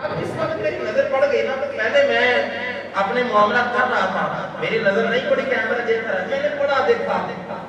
अब जिस वक्त मेरी नजर पड़ गई ना, तो पहले मैं अपने मामला कर रहा था, मेरी नजर नहीं पड़ी, कैमरा देख रहा, मैंने पढ़ा देखा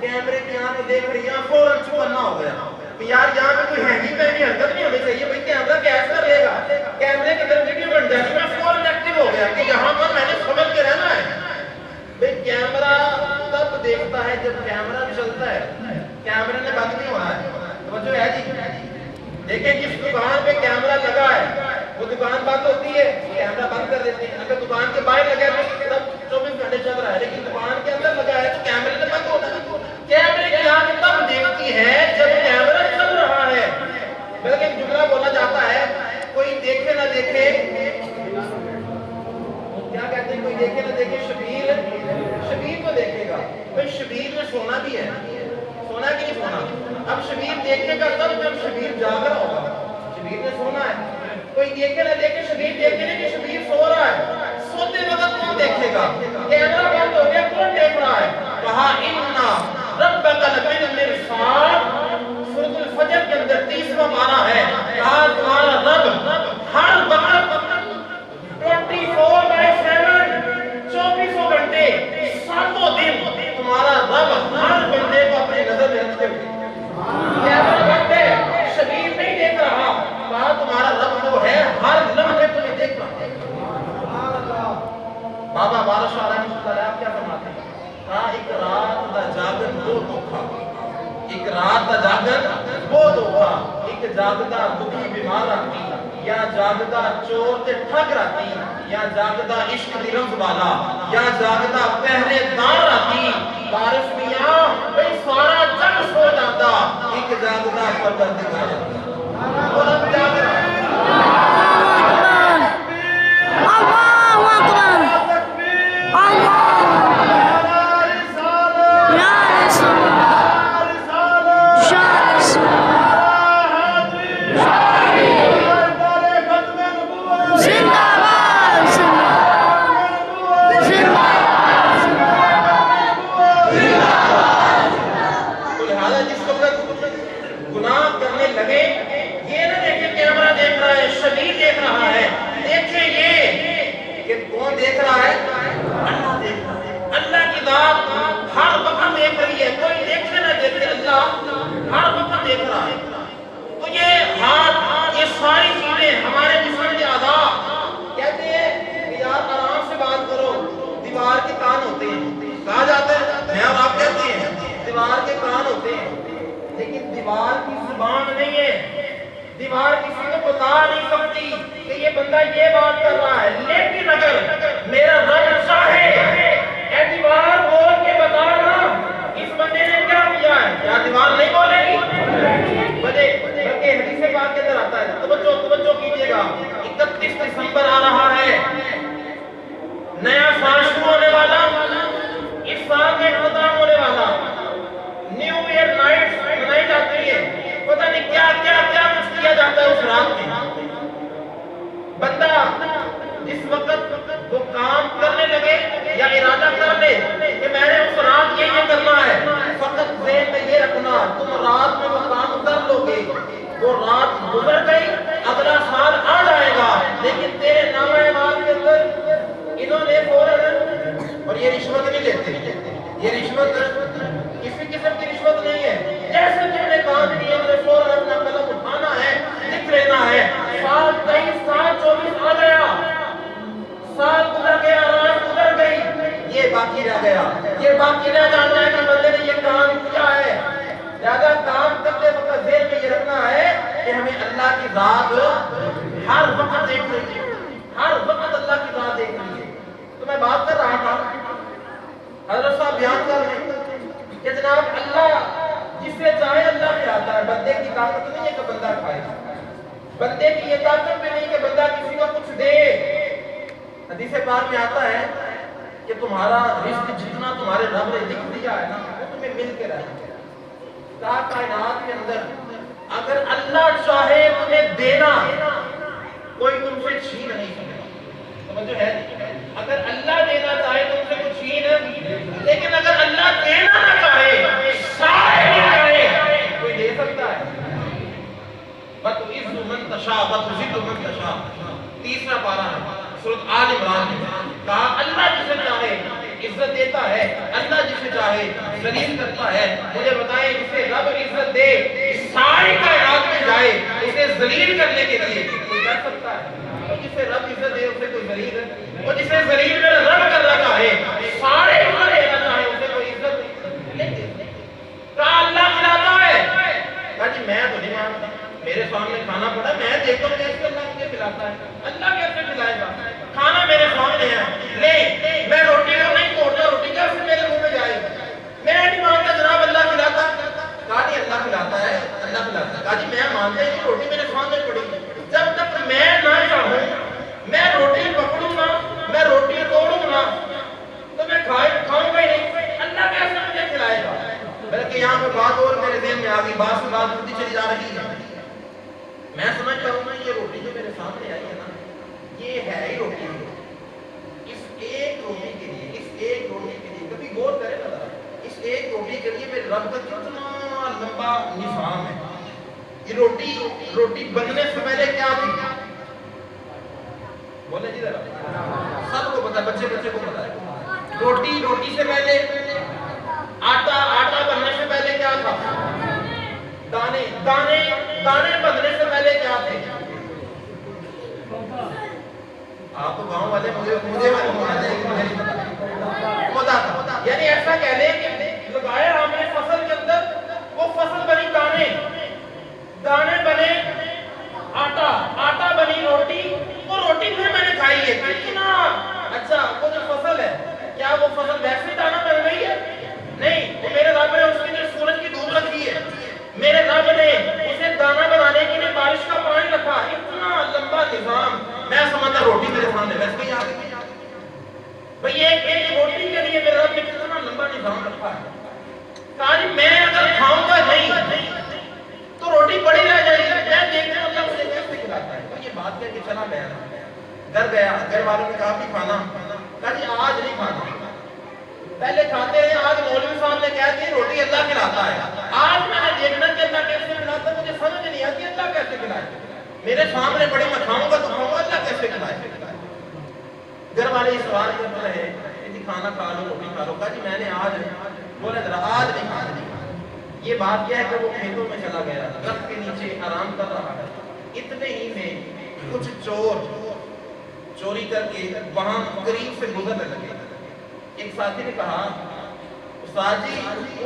कैमरे की आंख देख रही, यहाँ फौरन चुपन्ना हो गया कि यार यहाँ पे कोई हैंगी पैनी हरकत नहीं होनी चाहिए भाई, कैमरा कैसा रहेगा, कैमरे के अंदर वीडियो बन जाती, मैं फौरन एक्टिव हो गया कि यहाँ पर मैंने समझ के रहना है भाई। कैमरा तब देखता है जब कैमरा चलता है, कैमरे ने बंद नहीं होना है। तो जो है जी, देखिए जिस दुकान पे कैमरा लगा है वो दुकान बंद होती है, कैमरा बंद कर देते हैं। अगर दुकान के बाहर लगा है तो तब 24 घंटे चल रहा है, लेकिन दुकान के अंदर लगा है तो कैमरे ने बंद होना है। कैमरे की आंख तब देखती है जब कैमरा चल रहा है। बल्कि एक जुमला बोला जाता है, कोई देखे ना देखे, क्या कहते हैं, कोई देखे ना देखे शबीर शबीर को देखेगा। भाई शबीर में सोना भी है, सोना कि नहीं सोना। अब शबीर देखेगा तब जब शबीर जाग रहा होगा, शबीर ने सोना है। कोई देखे ना देखे, शबीर देखे नहीं कि शबीर सो रहा है, सोते वक्त कौन देखेगा, कैमरा बंद हो गया, कौन देख रहा है। कहा इन्ना रब्बका लबिल-मिरसाद, सूरह फजर के अंदर 30वां पारा है। कहा तुम्हारा रब हर वक्त 24/7 24 घंटे 7 दिन तुम्हारा रब हर बंदे को अपनी नजर में रखते हुए, कैमरा बंद है, शबीर नहीं देख रहा, कहा तुम्हारा रब वो है हर लम्हे तुम्हें देख रहा है। बाबा बारिश आ रहा है, आप क्या फरमाते हैं, कहा एक रात दा जागन वो धोखा, एक रात दा जागन वो धोखा, एक जागदा दुखी बीमार राती, या जागदा चोर ते ठग राती, या जागदा इश्क दी रंग वाला, या जागदा पहरेदार राती। बारिश मियां भाई सारा जग सो जाता, एक जागदा परवरदिगार और अब जाग रहा है। अल्लाहु अकबर, देख रहा है, अल्लाह देख रहा है, अल्लाह की जात हर वक्त देख रही है, कोई देखे ना देखे, अल्लाह हर वक्त देख रहा है। तो ये हाथ, ये सारी चीजें हमारे जिस्म के आधा कहते हैं कि यार आराम से बात करो, दीवार के कान होते हैं, कहा जाता है, मैं और आप कहते हैं दीवार के कान होते हैं, लेकिन दीवार की जुबान नहीं है, दीवार किसी को बता नहीं सकती कि ये बंदा ये बात कर रहा है। लेकिन अगर मेरा रब चाहे, ए दीवार बोल के बता ना इस बंदे ने क्या किया है, क्या दीवार नहीं बोलेगी। बल्कि हदीस पाक के अंदर आता है, तवज्जो कीजिएगा, 31 दिसंबर आ रहा है, नया साल शुरू होने वाला, इस साल में खत्म होने वाला, न्यू ईयर नाइट मनाई जाती है, पता नहीं क्या क्या क्या कुछ किया जाता है उस रात में। बंदा जिस वक्त वो काम करने लगे या इरादा कर ले कि मैंने उस रात ये करना है, फकत ज़हन में ये रखना तुम रात में वो काम कर लोगे, वो रात गुजर गई, अगला साल आ जाएगा, लेकिन तेरे नाम-ए-माल के अंदर इन्होंने फौरन, और ये रिश्वत नहीं लेते, ये रिश्वत किसी किस्म की रिश्वत नहीं है, जैसे तुमने काम किया उन्हें फौरन अपना कलम उठाना है, लिख लेना है। साल 23 साल 24 आ गया, साल गुजर गया, रात गुजर गई, ये बाकी रह गया, ये बाकी रह जाना है कि बंदे ने ये काम किया है। ज्यादा काम करते वक्त ज़हन में ये रखना है कि हमें अल्लाह की जात हर वक्त देख रही है, हर वक्त अल्लाह की जात देख रही है। तो मैं बात कर रहा था, हज़रत साहब बयान कर रहे हैं कि जनाब अल्लाह जिससे चाहे अल्लाह खिलाता है, बंदे की ताकत नहीं है कि बंदा खाए, बंदे की ये ताकत भी नहीं कि बंदा किसी को कुछ दे। हदीस पाक में आता है कि तुम्हारा रिस्क जितना तुम्हारे रब ने लिख दिया है ना, वो तुम्हें मिल के रहेगा। कायनात के अंदर अगर अल्लाह चाहे तुम्हें देना, कोई तुमसे छीन नहीं सकता, समझो है। अगर अल्लाह देना चाहे तुमसे कुछ छीन, लेकिन अगर अल्लाह देना ना चाहे, कोई दे सकता है। बतुइज़्ज़ु मन तशा, बतुज़िल्लु मन तशा, तीसरा पारा है सूरत आल इमरान में कहा अल्लाह जिसे चाहे इज्जत देता है, अल्लाह जिसे चाहे जलील करता है। मुझे बताएं जिसे रब इज्जत दे सारी कायनात में जाए उसे जलील करने के लिए कोई कर सकता है? तो जिसे रब इज्जत दे उसे कोई जलील है, और जिसे जलील में रब कर रखा है सारे ऊपर लेना चाहे उसे कोई इज्जत नहीं दे। कहा अल्लाह खिलाता है, कहा जी मैं तो नहीं मानता, मेरे सामने खाना पड़ा मैं देखता हूँ कैसे अल्लाह मुझे खिलाता है। अल्लाह कैसे खिलाएगा? खाना मेरे सामने है, नहीं मैं रोटी को नहीं तोड़ता, रोटी कैसे मेरे मुंह में जाएगी? मैं नहीं मानता जनाब अल्लाह खिलाता। कहा नहीं अल्लाह खिलाता है, अल्लाह खिलाता है। कहा जी मैं मानता हूँ रोटी मेरे सामने पड़ी, जब तक मैं ना चाहूँ मैं रोटी पकड़ूंगा, मैं रोटी तोड़ूंगा तो मैं खाऊंगा ही नहीं, अल्लाह कैसे मुझे खिलाएगा? बल्कि यहाँ पे बात और मेरे ज़हन में आ गई, बात से बात होती चली जा रही है। मैं समझता हूँ ना ये रोटी जो मेरे सामने आई है ना, ये है ही रोटी। इस एक रोटी के लिए, इस एक रोटी के लिए कभी गौर करें ना जरा, इस एक रोटी के लिए मेरे रब का कितना लंबा निज़ाम है। ये रोटी बनने से पहले क्या थी? बोले जी जरा, सबको पता, बच्चे को पता है। रोटी से पहले आटा बनने से पहले क्या था? दाने बनने से पहले क्या थे? आप तो गांव वाले मुझे पता था। यानी ऐसा कह लें कि लगाया हमने फसल के अंदर, वो फसल बनी दाने बने आटा बनी रोटी, वो रोटी फिर मैंने खाई है। कितना अच्छा, वो जो फसल है क्या वो फसल वैसे दाना बन रही है? नहीं, वो मेरे रब ने उसके लिए सूरज की धूप रखी है, मेरे रब ने उसे दाना बनाने के लिए बारिश का पानी रखा। इतना लंबा निजाम, मैं समझता रोटी मेरे सामने वैसे ही आ गई भाई। एक रोटी के लिए मेरे रब ने कितना लंबा निजाम रखा है। कहा मैं अगर खाऊंगा नहीं तो रोटी पड़ी रह जाएगी, मैं देखता हूं अल्लाह मुझे कैसे खिलाता है। तो ये बात करके चला गया, घर वालों ने कहा भी खाना, कहा जी आज नहीं खाना, पहले खाते हैं। आज मौलवी साहब ने कहा कि रोटी अल्लाह खिलाता है, आज मैंने देखना कि अल्लाह कैसे खिलाता है। मुझे समझ नहीं आती अल्लाह कैसे खिलाए, मेरे सामने पड़ी मैं खाऊंगा तो खाऊंगा, अल्लाह कैसे खिलाए? घर वाले इस सवाल कर रहे कि खाना खा लो, रोटी खा लो। कहा जी मैंने आज, बोले जरा आज नहीं खाना। ये बात क्या है कि वो खेतों में चला गया, दरख्त के नीचे आराम कर रहा है, इतने ही में कुछ चोर चोरी करके वहां करीब से गुजरने लगे। एक साथी ने कहा उस्ताद जी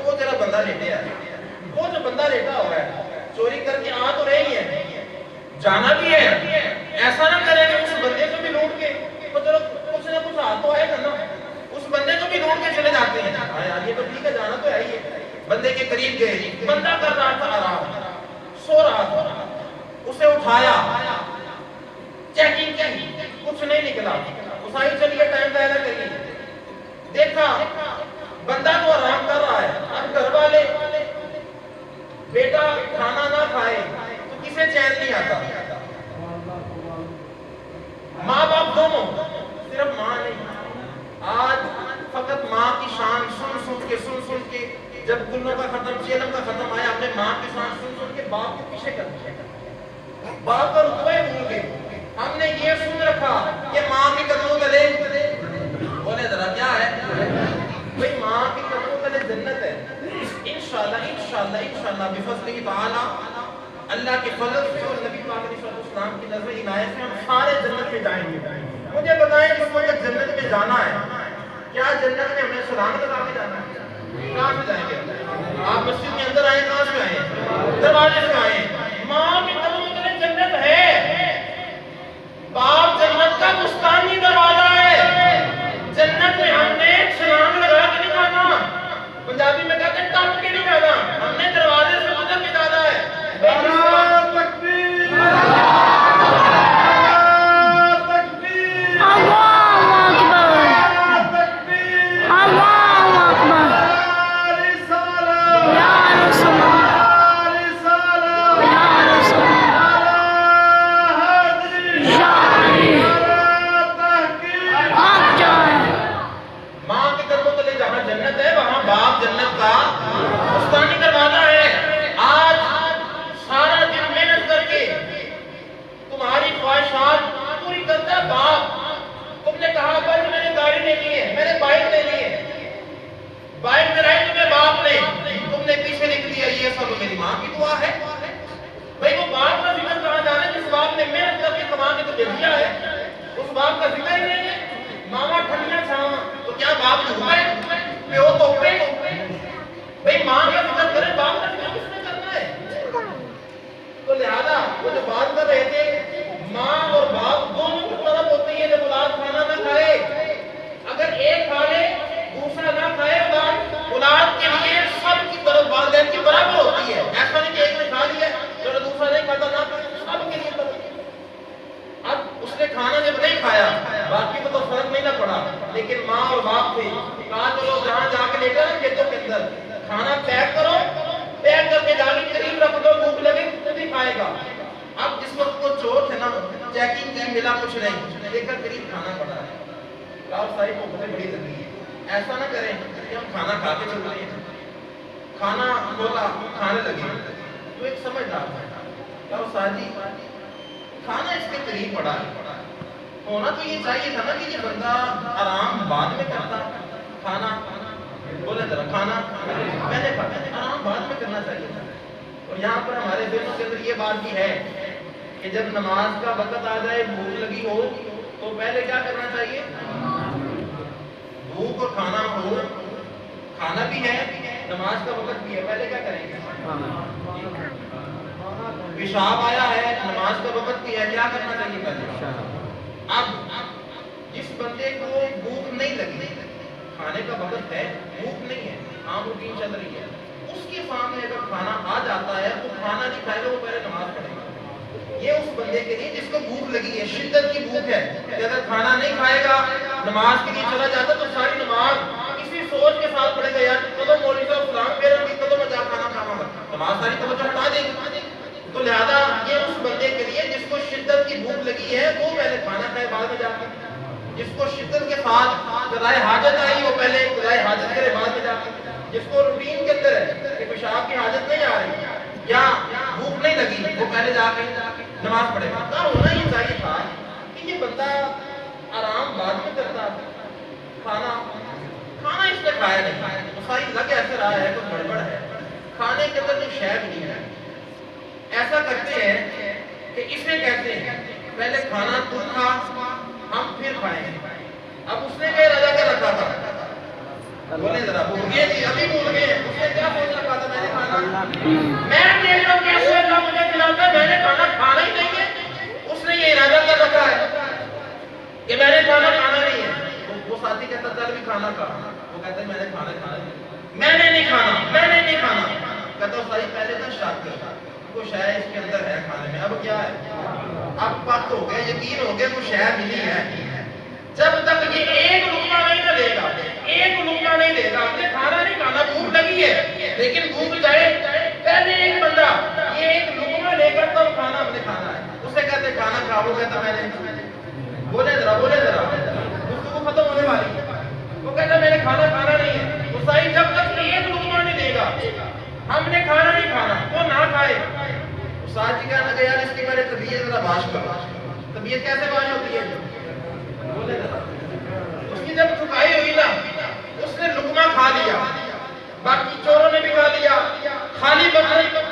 वो जरा बंदा लेटे है, वो जो बंदा लेटा हुआ है चोरी करके आ तो रही है, जाना भी है, ऐसा ना करे कि उस बंदे को भी लूट के, तो चलो कुछ ना कुछ हाथ तो आएगा ना, उस बंदे को भी लूट के चले जाते हैं। हाँ यार ये तो ठीक है, जाना तो है ही है। बंदे के करीब गए, बंदा कर रहा था आराम, सो रहा था, उसे उठाया, चेकिंग की, कुछ नहीं निकला, उसाई चलिए टाइम जाया करिए, देखा बंदा तो आराम कर रहा है। अब घर वाले बेटा खाना ना खाए तो किसे चैन नहीं आता, माँ बाप दोनों, सिर्फ माँ नहीं, आज फकत माँ की शान सुन के जब कुल्लों का खत्म, चेलम का खत्म आया, अपने माँ की शान सुन के बाप के पीछे कर दिया, बाप का रुतबा भूल गए। हमने ये सुन रखा कि माँ के कदमों तले, बोले जरा क्या है भाई, माँ के कदमों तले जन्नत है। इंशाअल्लाह बिफज़्लिही तआला, अल्लाह के फजल से और नबी पाक अलैहिस्सलाम की नज़र इनायत से हम सारे जन्नत में जाएंगे। मुझे बताएं कि मुझे जन्नत में जाना है, क्या जन्नत में हमें सलाम लगा के जाना है? कहाँ से जाएंगे? आप मस्जिद के अंदर आए, कहाँ से आए? दरवाजे से आए। माँ के कदमों में जन्नत है, बाप जन्नत का बुस्तानी दरवाजा है, जन्नत में हमने सलाम लगा के नहीं जाना, पंजाबी में कहते हैं टप के नहीं जाना, हमने दरवाजे से गुजर के जाना है। लेनी है, मैंने बाइक लेनी है, बाइक दिलाई तुम्हें बाप ने, तुमने पीछे लिख दिया ये सब मेरी माँ की दुआ है। भाई वो बाप का जिक्र कहाँ जाना जिस बाप ने मेहनत करके कमा के तुझे दिया है, उस बाप का जिक्र ही नहीं है। मामा ठंडिया छावा तो क्या बाप हुआ है, प्यो तो पे। भाई माँ का जिक्र करे, बाप का जिक्र किसने करना है? तो लिहाजा वो जो बात कर रहे थे, माँ और बाप दोनों की तरफ होती है। जब औलाद खाना ना खाए, अगर एक खा ले दूसरा ना खाए, औलाद के लिए सबकी तरफ वालिदैन की बराबर होती है। ऐसा नहीं कि एक ने खा लिया चलो दूसरा नहीं खाता ना, सबके लिए तरफ। अब उसने खाना जब नहीं खाया, बाकी में तो फर्क नहीं ना पड़ा, लेकिन माँ और बाप थे, कहा चलो जहाँ जाके लेटा ना खेतों के अंदर, खाना पैक करो, पैक करके जाके करीब रख दो, भूख लगे तभी खाएगा। अब जिस वक्त को चोट है ना, चेकिंग की, मिला कुछ नहीं, देखकर करीब खाना पड़ा है, सारी भूख बड़ी लगी है। ऐसा ना करें कि हम खाना खा के चल रहे हैं, खाना बोला खाने लगे, तो एक समझदार है साजी खाना इसके करीब पड़ा होना तो ये चाहिए था ना कि ये बंदा आराम बाद में करता, खाना बोले जरा खाना पहले खाता, आराम बाद में करना चाहिए था। और यहाँ पर हमारे दिलों के अंदर ये बात भी है कि जब नमाज का वक्त आ जाए, भूख लगी हो, तो पहले क्या करना चाहिए? भूख और खाना हो, खाना भी है, नमाज का वक्त भी है, पहले क्या करेंगे? पेशाब आया है, नमाज का वक्त भी है, क्या करना चाहिए पहले? अब जिस बंदे को भूख नहीं लगी, खाने का वक्त है, भूख नहीं है, आम रूटीन चल रही है, उसके सामने अगर खाना आ जाता है तो खाना नहीं खाएगा, वो पहले नमाज पढ़ेगा। ये उस बंदे के लिए जिसको भूख लगी है, शिद्दत की भूख है, कि अगर खाना नहीं खाएगा, नमाज के लिए चला जाता तो सारी नमाज इसी सोच के साथ पढ़ेगा, यार कदम मौलवी साहब सलाम फेर रही, कदम मैं जा खाना खाऊंगा, नमाज सारी तवज्जो हटा देगी। तो लिहाजा ये उस बंदे के लिए जिसको शिद्दत की भूख लगी है, वो पहले खाना खाए बाद में जाकर, जिसको शिद्दत के साथ क़ज़ाए हाजत आई, वो पहले क़ज़ाए हाजत करे बाद में जाकर, जिसको रूटीन के अंदर है कि पेशाब की हाजत नहीं आ रही या भूख नहीं लगी, वो पहले जाके नमाज पढ़ेगा। तो होना ये चाहिए था कि ये बंदा आराम बाद में करता, खाना इसने खाया नहीं, तो सारी लग ऐसे रहा है कुछ गड़बड़ है, खाने के अंदर जो शैद नहीं है। ऐसा करते हैं कि इसमें कहते हैं पहले खाना तू खा, हम फिर खाएंगे। अब उसने क्या इरादा कर रखा था? बोले जरा, भूल गए जी, अभी भूल गए। उसने क्या सोच रखा था? मैंने खाना, मैं देख रहा हूँ कैसे अल्लाह मुझे खिलाता है, मैंने खाना खाना ही नहीं है। उसने ये इरादा कर रखा है कि मैंने खाना खाना नहीं है। वो साथी कहता चल भी खाना खा, वो कहता है मैंने खाना खाना नहीं, मैंने नहीं खाना, मैंने नहीं खाना। कहता सारी पहले तो शक कर, कुछ है इसके अंदर है खाने में। अब क्या है? अब पक हो गया, यकीन हो गया कुछ है मिली है। जब तक ये एक लुकमा नहीं ना देगा, एक लुकमा नहीं देगा, हमने खाना नहीं खाना, भूख लगी है, लेकिन भूख जाए पहले एक बंदा ये एक लुकमा लेकर तब खाना हमने खाना है। उसे कहते खाना खाओ, कहता मैंने, बोले जरा उसको खत्म होने वाली, वो कहता मैंने खाना खाना नहीं है। तो सही जब तक एक लुकमा नहीं देगा, हमने खाना नहीं खाना, वो ना खाए। साथ ही कहना यार इसकी मेरे तबीयत जरा बाश करो। तबीयत कैसे बाश होती है? बोले उसकी जब थकाई हुई ना, उसने लुकमा खा लिया, बाकी चोरों ने भी खा लिया, खाली बकरी